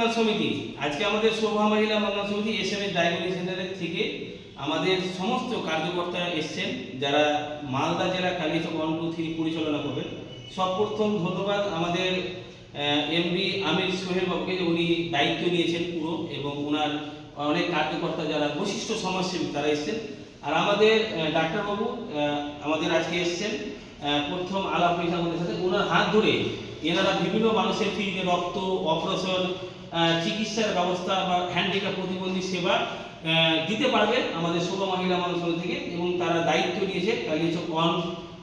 কল্যাণ সমিতি আজকে আমাদের শোভা মহিলা কল্যাণ সমিতি এসএমএস ডায়াগনস্টিক সেন্টারের থেকে আমাদের সমস্ত কার্যকর্তা এসছেন যারা মালদা জেলা কালিয়াচক 1, 2, 3 পরিচালনা করবেন। সর্বপ্রথম ধন্যবাদ আমাদের এমডি আমির সোহেল বাবুকে, যে উনি দায়িত্ব নিয়েছেন পুরো, এবং ওনার অনেক কার্যকর্তা যারা বৈশিষ্ট্য সমাজসেবী তারা এসছেন। আর আমাদের ডাক্তারবাবু আমাদের আজকে এসছেন প্রথম আলাপ হয়েছে আমাদের সাথে। ওনার হাত ধরে এনারা বিভিন্ন মানুষের ফ্রিতে রক্ত, অপারেশন, চিকিৎসার ব্যবস্থা বা হ্যান্ডিক্যাপ প্রতিবন্ধী সেবা দিতে পারবেন আমাদের শোভা মহিলা মানুষ থেকে, এবং তারা দায়িত্ব নিয়েছে কালিয়াচক 1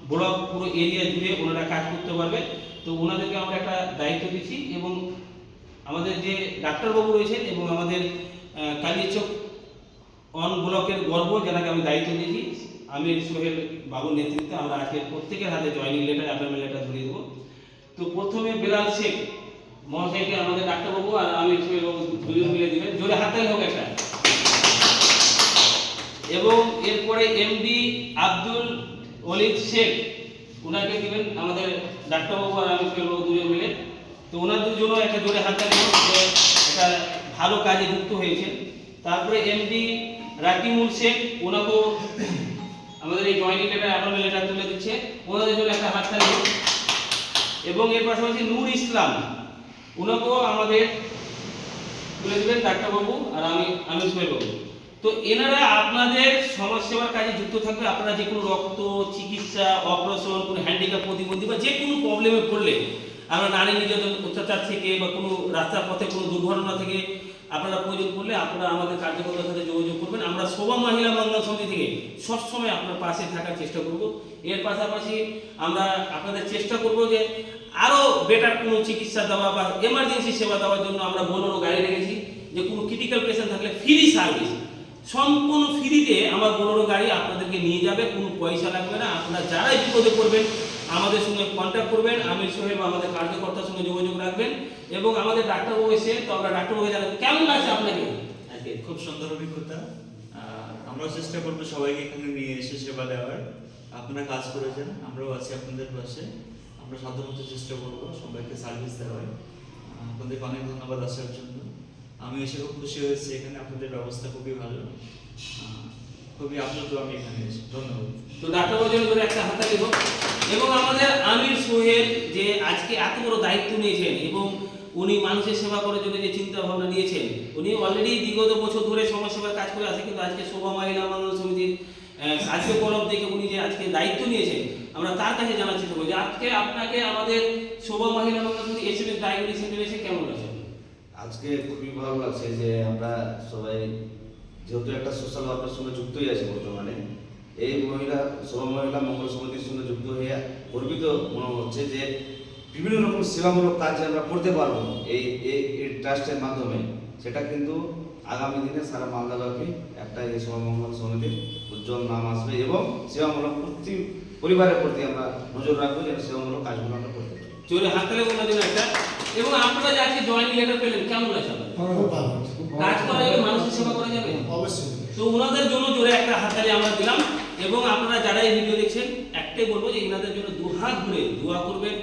ব্লক পুরো এরিয়া জুড়ে ওনারা কাজ করতে পারবে। তো ওনাদেরকে আমরা একটা দায়িত্ব দিচ্ছি, এবং আমাদের যে ডাক্তারবাবু রয়েছেন এবং আমাদের কালিয়াচক 1 ব্লকের গর্ব, যাকে আমি দায়িত্ব দিয়েছি আমির সোহেল বাবুর নেতৃত্বে, আমরা আজকে প্রত্যেকের হাতে জয়েনিং লেটার, অ্যাপয়েন্টমেন্ট লেটার ধরিয়ে দেবো। তো প্রথমে বেলাল শেখ মহাশয়কে আমাদের ডাক্তারবাবু আর আমির সোহেল বাবু দুজন মিলে দিবেন, জোরে হাততালি হোক একটা। এবং এরপরে এমডি আব্দুল ওলিদ শেখ, ওনাকে দিবেন আমাদের ডাক্তারবাবু আর আমির সোহেল বাবু দুজন মিলে। তো ওনার দুজনও একটা জোরে হাততালি হোক, একটা ভালো কাজে যুক্ত হয়েছে। তারপরে এমডি রাকিমুল শেখ, ওনাকেও আমাদের এই জয়েনিং লেটার, অ্যাপয়েন্টমেন্ট লেটার তুলে দিচ্ছে, ওনাদের জন্য একটা হাততালি হোক। এবং এর পাশাপাশি নূর ইসলাম, ওনাকেও আমাদের তুলে দেবেন ডাক্তারবাবু আর আমির সোহেল বাবু। তো এনারা আপনাদের সমাজসেবার কাজে যুক্ত থাকবে। আপনারা যে কোনো রক্ত, চিকিৎসা, অপারেশন, কোনো হ্যান্ডিক্যাপ প্রতিবন্ধী বা যে কোনো প্রবলেমে পড়লে, আমরা নারী নির্যাতন অত্যাচার থেকে বা কোনো রাস্তার পথে কোনো দুর্ঘটনা থেকে আপনারা প্রয়োজন পড়লে আপনারা আমাদের কার্যকর্তার সাথে যোগাযোগ করবেন। আমরা শোভা মহিলা মঙ্গল সমিতি থেকে সবসময় আপনার পাশে থাকার চেষ্টা করব। এর পাশাপাশি আমরা আপনাদের চেষ্টা করব যে আরও বেটার কোনো চিকিৎসা দেওয়া বা এমার্জেন্সি সেবা দেওয়ার জন্য আমরা বোলেরো গাড়ি রেখেছি, যে কোনো ক্রিটিক্যাল পেশেন্ট থাকলে ফ্রি সার্ভিস, সম্পূর্ণ ফ্রিতে আমার বোলেরো গাড়ি আপনাদেরকে নিয়ে যাবে, কোনো পয়সা লাগবে না। আপনারা যারাই বিপদে পড়বেন আমাদের সঙ্গে কন্ট্যাক্ট করবেন, আমির সোহেল বা আমাদের কার্যকর্তার সঙ্গে যোগাযোগ রাখবেন। এবং আমাদের ডাক্তারবাবু এসে, তো আমরা ডাক্তারবাবু জানাবো কেমন লাগছে আপনাকে। খুব সুন্দর অভিজ্ঞতা। আমরা চেষ্টা করবো সবাইকে এখানে নিয়ে এসে সেবা দেওয়ার। আপনারা কাজ করেছেন, আমরাও আছি আপনাদের পাশে। আমরা সাধ্যমতো চেষ্টা করবো সবাইকে সার্ভিস দেওয়ার। আপনাদেরকে অনেক ধন্যবাদ আসার জন্য। আমি এসে খুব খুশি হয়েছি, এখানে আপনাদের ব্যবস্থা খুবই ভালো, খুবই আপ্লুত আমি এখানে এসে। ধন্যবাদ। তো ডাক্তারবাবুর জন্য করে একটা হাততালি হোক। এবং আমাদের আমির সোহেল যে আজকে এত বড় দায়িত্ব নিয়েছেন এবং উনি মানুষের সেবা করার জন্য যে চিন্তা ভাবনা নিয়েছেন, উনি অলরেডি বিগত বছর ধরে সমাজসেবার কাজ করে আসে, কিন্তু আজকে শোভা মহিলা মঙ্গল সমিতির কার্যকলাপ থেকে উনি যে আজকে দায়িত্ব নিয়েছেন, আমরা তার কাছে জানার চেষ্টা করি যে আজকে আপনাকে আমাদের শোভা মহিলা মঙ্গল সমিতি এসএমএস ডায়াগনস্টিক সেন্টারে এসে কেমন লাগছে? আজকে খুবই ভালো লাগছে যে আমরা সবাই যেহেতু একটা সোশ্যাল ওয়ার্কের সঙ্গে যুক্তই আছে বর্তমানে, এই শোভা মহিলা মঙ্গল সমিতির সঙ্গে যুক্ত হয়ে গর্বিত মনে হচ্ছে যে বিভিন্ন রকম সেবামূলক কাজ আমরা করতে পারবো এই ট্রাস্টের মাধ্যমে। সেটা কিন্তু আগামী দিনে সারা মালদাব্যাপী একটা এই শোভা মঙ্গল সমিতির উজ্জ্বল নাম আসবে, এবং সেবামূলক প্রতি পরিবারের প্রতি আমরা নজর রাখবো যেন সেবামূলক কাজগুলো আমরা করতে পারি। জোরে হাততালি ওনার জন্য একটা। এবং আপনারা যে আজকে জয়েনিং লেটার পেলেন, কেমন লাগছে? কাজ করা যাবে, মানুষের সেবা করা যাবে অবশ্যই। তো ওনাদের জন্য জোরে একটা হাততালি আমরা দিলাম। এবং আপনারা যারা এই ভিডিও দেখছেন, একটাই বলবো যে এনাদের জন্য দুহাত ভরে দোয়া করবেন,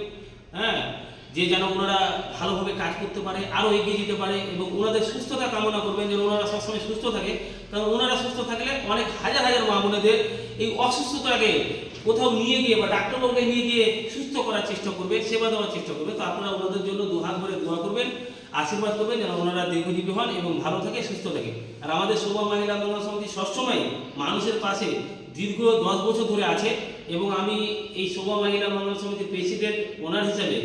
হ্যাঁ, যে যেন ওনারা ভালোভাবে কাজ করতে পারে, আরও এগিয়ে যেতে পারে, এবং ওনাদের সুস্থতা কামনা করবেন যেন ওনারা সবসময় সুস্থ থাকে। কারণ ওনারা সুস্থ থাকলে অনেক হাজার হাজার মা বোনেদের এই অসুস্থতাকে কোথাও নিয়ে গিয়ে বা ডাক্তারবাবুকে নিয়ে গিয়ে সুস্থ করার চেষ্টা করবে, সেবা দেওয়ার চেষ্টা করবে। তো আপনারা ওনাদের জন্য দুহাত ভরে দোয়া করবেন, আশীর্বাদ করবেন যেন ওনারা দীর্ঘজীবী হন এবং ভালো থাকে, সুস্থ থাকে। আর আমাদের শোভা মহিলা মঙ্গল সমিতি সবসময় মানুষের পাশে দীর্ঘ 10 বছর ধরে আছে, এবং আমি এই শোভা মহিলা মঙ্গল সমিতির প্রেসিডেন্ট ওনার হিসাবে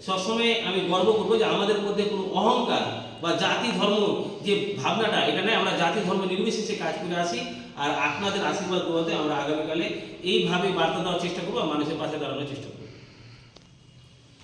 সবসময় আমি গর্ব করবো যে আমাদের মধ্যে কোনো অহংকার বা জাতি ধর্ম যে ভাবনাটা, এটা নয়। আমরা জাতি ধর্ম নির্বিশেষে কাজ করে আসি, আর আপনাদের আশীর্বাদ দোয়াতে আমরা আগামীকালে এইভাবে বার্তা দেওয়ার চেষ্টা করবো আর মানুষের পাশে দাঁড়ানোর চেষ্টা করবো।